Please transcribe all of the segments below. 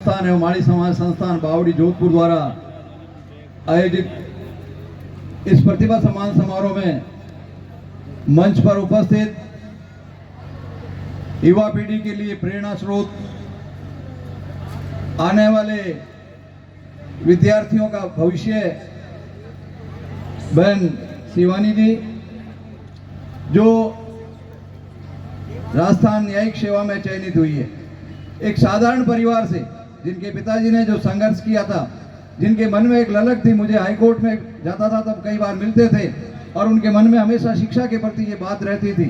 संस्थान एवं माड़ी समाज संस्थान बावड़ी जोधपुर द्वारा आयोजित इस प्रतिभा सम्मान समारोह में मंच पर उपस्थित युवा पीढ़ी के लिए प्रेरणा स्रोत, आने वाले विद्यार्थियों का भविष्य बहन शिवानी जी, जो राजस्थान न्यायिक सेवा में चयनित हुई है। एक साधारण परिवार से, जिनके पिताजी ने जो संघर्ष किया था, जिनके मन में एक ललक थी, मुझे हाईकोर्ट में जाता था तब कई बार मिलते थे और उनके मन में हमेशा शिक्षा के प्रति ये बात रहती थी।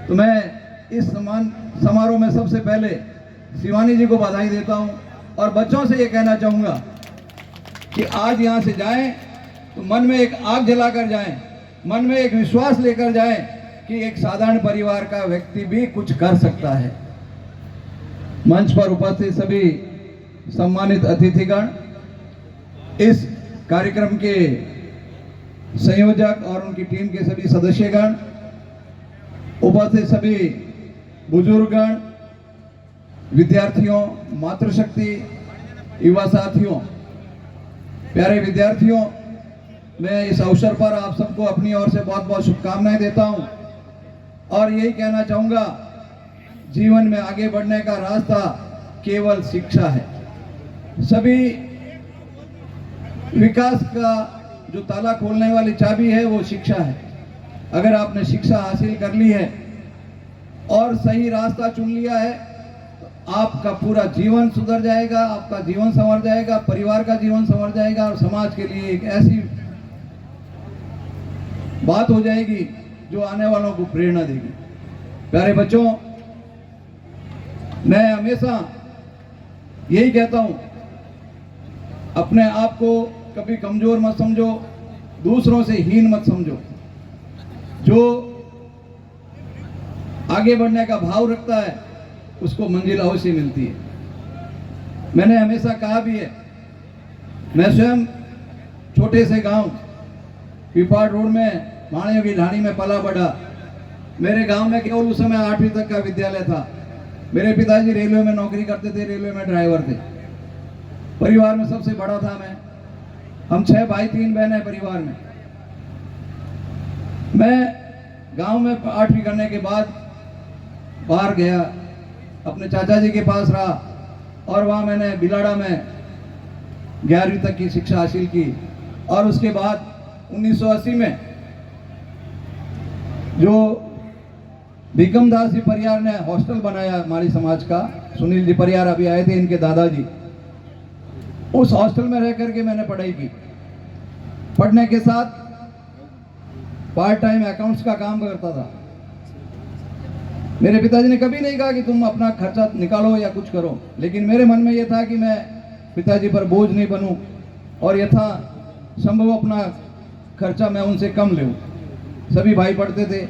तो मैं इस सम्मान समारोह में सबसे पहले शिवानी जी को बधाई देता हूं और बच्चों से ये कहना चाहूँगा कि आज यहाँ से जाएं तो मन में एक आग जलाकर जाएं, मन में एक विश्वास लेकर जाएं कि एक साधारण परिवार का व्यक्ति भी कुछ कर सकता है। मंच पर उपस्थित सभी सम्मानित अतिथिगण, इस कार्यक्रम के संयोजक और उनकी टीम के सभी सदस्यगण, उपस्थित सभी बुजुर्गगण, विद्यार्थियों, मातृशक्ति, युवा साथियों, प्यारे विद्यार्थियों, मैं इस अवसर पर आप सबको अपनी ओर से बहुत बहुत शुभकामनाएं देता हूं और यही कहना चाहूँगा, जीवन में आगे बढ़ने का रास्ता केवल शिक्षा है। सभी विकास का जो ताला खोलने वाली चाबी है वो शिक्षा है। अगर आपने शिक्षा हासिल कर ली है और सही रास्ता चुन लिया है तो आपका पूरा जीवन सुधर जाएगा, आपका जीवन संवर जाएगा, परिवार का जीवन संवर जाएगा और समाज के लिए एक ऐसी बात हो जाएगी जो आने वालों को प्रेरणा देगी। प्यारे बच्चों, मैं हमेशा यही कहता हूं, अपने आप को कभी कमजोर मत समझो, दूसरों से हीन मत समझो। जो आगे बढ़ने का भाव रखता है उसको मंजिल अवश्य मिलती है। मैंने हमेशा कहा भी है, मैं स्वयं छोटे से गांव पिपाड़ रोड में माणियों की ढाणी में पला बढ़ा। मेरे गांव में केवल उस समय 8वीं तक का विद्यालय था। मेरे पिताजी रेलवे में नौकरी करते थे, रेलवे में ड्राइवर थे। परिवार में सबसे बड़ा था मैं। हम 6 भाई 3 बहन है परिवार में। मैं गांव में 8वीं करने के बाद बाहर गया, अपने चाचा जी के पास रहा और वहाँ मैंने बिलाड़ा में 11वीं तक की शिक्षा हासिल की और उसके बाद 1980 में जो भीकम दास जी परियार ने हॉस्टल बनाया हमारी समाज का, सुनील जी परियार अभी आए थे, इनके दादाजी, उस हॉस्टल में रह करके मैंने पढ़ाई की। पढ़ने के साथ पार्ट टाइम अकाउंट्स का काम करता था। मेरे पिताजी ने कभी नहीं कहा कि तुम अपना खर्चा निकालो या कुछ करो, लेकिन मेरे मन में यह था कि मैं पिताजी पर बोझ नहीं बनूं और यथा संभव अपना खर्चा मैं उनसे कम लूं। सभी भाई पढ़ते थे।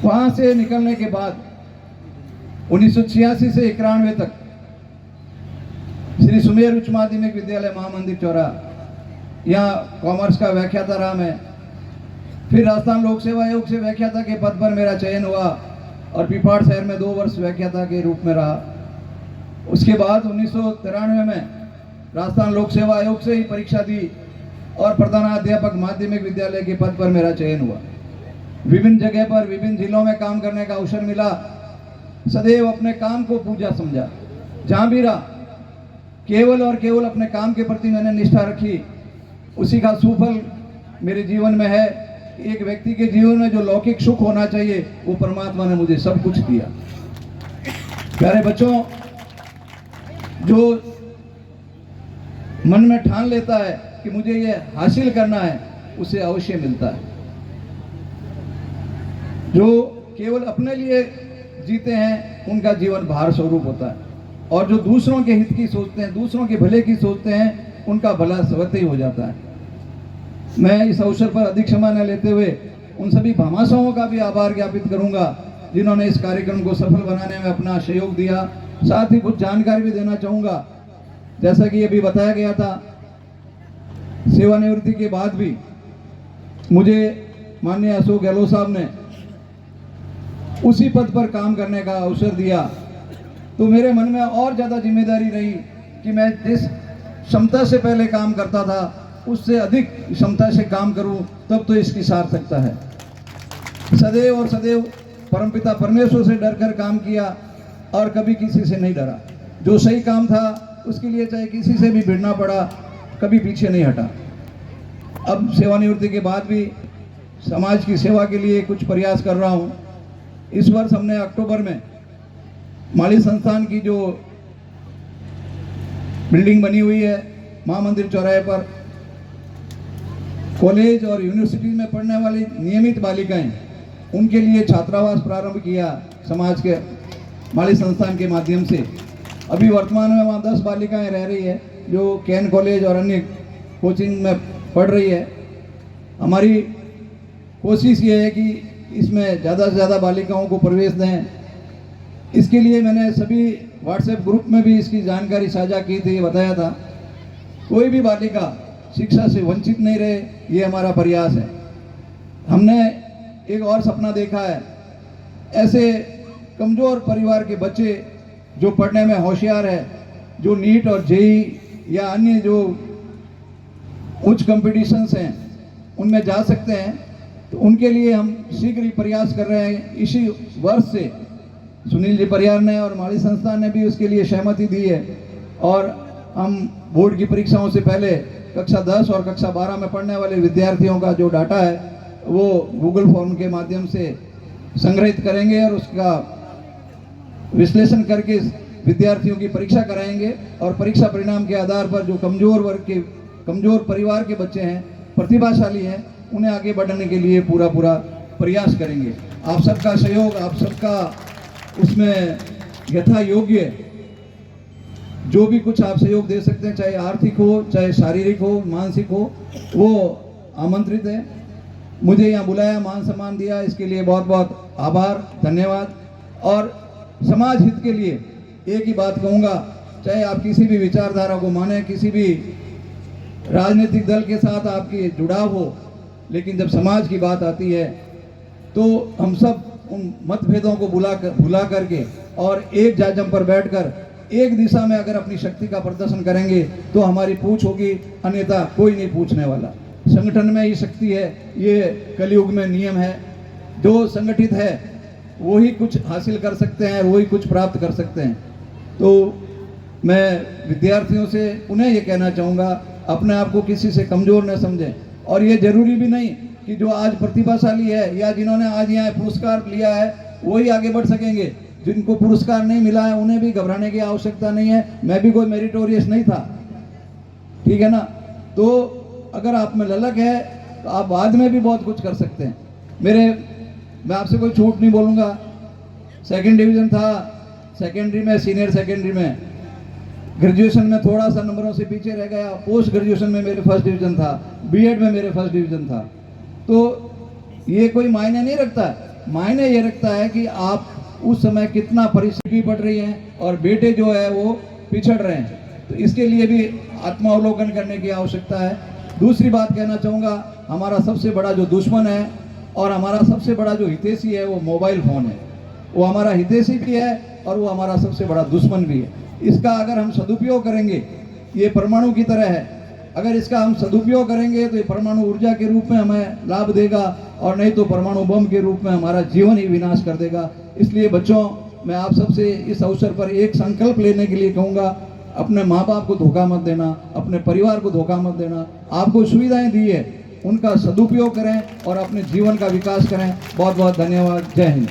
वहां से निकलने के बाद 1986 से 91 तक श्री सुमेर उच्च माध्यमिक विद्यालय महामंदिर चौराहा, यहाँ कॉमर्स का व्याख्याता रहा मैं। फिर राजस्थान लोक सेवा आयोग से व्याख्याता के पद पर मेरा चयन हुआ और पिपाड़ शहर में 2 वर्ष व्याख्याता के रूप में रहा। उसके बाद 1993 में राजस्थान लोक सेवा आयोग से ही परीक्षा दी और प्रधानाध्यापक माध्यमिक विद्यालय के पद पर मेरा चयन हुआ। विभिन्न जगह पर विभिन्न जिलों में काम करने का अवसर मिला। सदैव अपने काम को पूजा समझा। जहाँ भी रहा केवल और केवल अपने काम के प्रति मैंने निष्ठा रखी। उसी का सुफल मेरे जीवन में है। एक व्यक्ति के जीवन में जो लौकिक सुख होना चाहिए वो परमात्मा ने मुझे सब कुछ दिया। प्यारे बच्चों, जो मन में ठान लेता है कि मुझे ये हासिल करना है उसे अवश्य मिलता है। जो केवल अपने लिए जीते हैं उनका जीवन भार स्वरूप होता है और जो दूसरों के हित की सोचते हैं, दूसरों के भले की सोचते हैं, उनका भला स्वतः ही हो जाता है। मैं इस अवसर पर अधिक समय न लेते हुए उन सभी भामाशाहों का भी आभार ज्ञापित करूंगा जिन्होंने इस कार्यक्रम को सफल बनाने में अपना सहयोग दिया। साथ ही कुछ जानकारी भी देना चाहूँगा। जैसा कि अभी बताया गया था, सेवानिवृत्ति के बाद भी मुझे माननीय अशोक गहलोत साहब ने उसी पद पर काम करने का अवसर दिया। तो मेरे मन में और ज़्यादा जिम्मेदारी रही कि मैं जिस क्षमता से पहले काम करता था उससे अधिक क्षमता से काम करूं, तब तो इसकी सार्थकता है। सदैव और सदैव परमपिता परमेश्वर से डरकर काम किया और कभी किसी से नहीं डरा। जो सही काम था उसके लिए चाहे किसी से भी भिड़ना पड़ा, कभी पीछे नहीं हटा। अब सेवानिवृत्ति के बाद भी समाज की सेवा के लिए कुछ प्रयास कर रहा हूँ। इस वर्ष हमने अक्टूबर में माली संस्थान की जो बिल्डिंग बनी हुई है माँ मंदिर चौराहे पर, कॉलेज और यूनिवर्सिटी में पढ़ने वाली नियमित बालिकाएं, उनके लिए छात्रावास प्रारंभ किया समाज के माली संस्थान के माध्यम से। अभी वर्तमान में वहाँ 10 बालिकाएं रह रही है जो कैन कॉलेज और अन्य कोचिंग में पढ़ रही है। हमारी कोशिश ये है कि इसमें ज़्यादा से ज़्यादा बालिकाओं को प्रवेश दें। इसके लिए मैंने सभी व्हाट्सएप ग्रुप में भी इसकी जानकारी साझा की थी, बताया था कोई भी बालिका शिक्षा से वंचित नहीं रहे, ये हमारा प्रयास है। हमने एक और सपना देखा है, ऐसे कमज़ोर परिवार के बच्चे जो पढ़ने में होशियार है, जो नीट और जेई या अन्य जो उच्च कॉम्पिटिशन्स हैं उनमें जा सकते हैं, तो उनके लिए हम शीघ्र ही प्रयास कर रहे हैं। इसी वर्ष से सुनील जी परियार ने और माली संस्थान ने भी उसके लिए सहमति दी है और हम बोर्ड की परीक्षाओं से पहले कक्षा 10 और कक्षा 12 में पढ़ने वाले विद्यार्थियों का जो डाटा है वो गूगल फॉर्म के माध्यम से संग्रहित करेंगे और उसका विश्लेषण करके विद्यार्थियों की परीक्षा कराएंगे और परीक्षा परिणाम के आधार पर जो कमजोर परिवार के बच्चे हैं, प्रतिभाशाली हैं, उन्हें आगे बढ़ने के लिए पूरा प्रयास करेंगे। आप सबका सहयोग, आप सबका उसमें यथा योग्य जो भी कुछ आप सहयोग दे सकते हैं, चाहे आर्थिक हो, चाहे शारीरिक हो, मानसिक हो, वो आमंत्रित है। मुझे यहाँ बुलाया, मान सम्मान दिया, इसके लिए बहुत बहुत आभार, धन्यवाद। और समाज हित के लिए एक ही बात कहूँगा, चाहे आप किसी भी विचारधारा को माने, किसी भी राजनीतिक दल के साथ आपकी जुड़ाव हो, लेकिन जब समाज की बात आती है तो हम सब उन मतभेदों को भुला करके और एक जाजम पर बैठकर एक दिशा में अगर अपनी शक्ति का प्रदर्शन करेंगे तो हमारी पूछ होगी, अन्यथा कोई नहीं पूछने वाला। संगठन में ही शक्ति है, ये कलयुग में नियम है। जो संगठित है वही कुछ हासिल कर सकते हैं, वही कुछ प्राप्त कर सकते हैं। तो मैं विद्यार्थियों से उन्हें ये कहना चाहूँगा, अपने आप को किसी से कमज़ोर न समझें। और ये जरूरी भी नहीं कि जो आज प्रतिभाशाली है या जिन्होंने आज यहाँ पुरस्कार लिया है वही आगे बढ़ सकेंगे। जिनको पुरस्कार नहीं मिला है उन्हें भी घबराने की आवश्यकता नहीं है। मैं भी कोई मेरिटोरियस नहीं था, ठीक है ना। तो अगर आप में ललक है तो आप बाद में भी बहुत कुछ कर सकते हैं। मैं आपसे कोई झूठ नहीं बोलूँगा। सेकंड डिवीज़न था सेकेंडरी में, सीनियर सेकेंडरी में। ग्रेजुएशन में थोड़ा सा नंबरों से पीछे रह गया। पोस्ट ग्रेजुएशन में मेरे फर्स्ट डिवीज़न था, बीएड में मेरे फर्स्ट डिवीज़न था। तो ये कोई मायने नहीं रखता है। मायने ये रखता है कि आप उस समय कितना परिस्थिति पड़ रही है और बेटे जो है वो पिछड़ रहे हैं। तो इसके लिए भी आत्मावलोकन करने की आवश्यकता है। दूसरी बात कहना चाहूँगा, हमारा सबसे बड़ा जो दुश्मन है और हमारा सबसे बड़ा जो हितैषी है वो मोबाइल फ़ोन है। वो हमारा हितैषी भी है और वो हमारा सबसे बड़ा दुश्मन भी है। इसका अगर हम सदुपयोग करेंगे, ये परमाणु की तरह है, अगर इसका हम सदुपयोग करेंगे तो ये परमाणु ऊर्जा के रूप में हमें लाभ देगा और नहीं तो परमाणु बम के रूप में हमारा जीवन ही विनाश कर देगा। इसलिए बच्चों, मैं आप सबसे इस अवसर पर एक संकल्प लेने के लिए कहूँगा, अपने माँ बाप को धोखा मत देना, अपने परिवार को धोखा मत देना। आपको सुविधाएं दी है, उनका सदुपयोग करें और अपने जीवन का विकास करें। बहुत बहुत धन्यवाद। जय हिंद।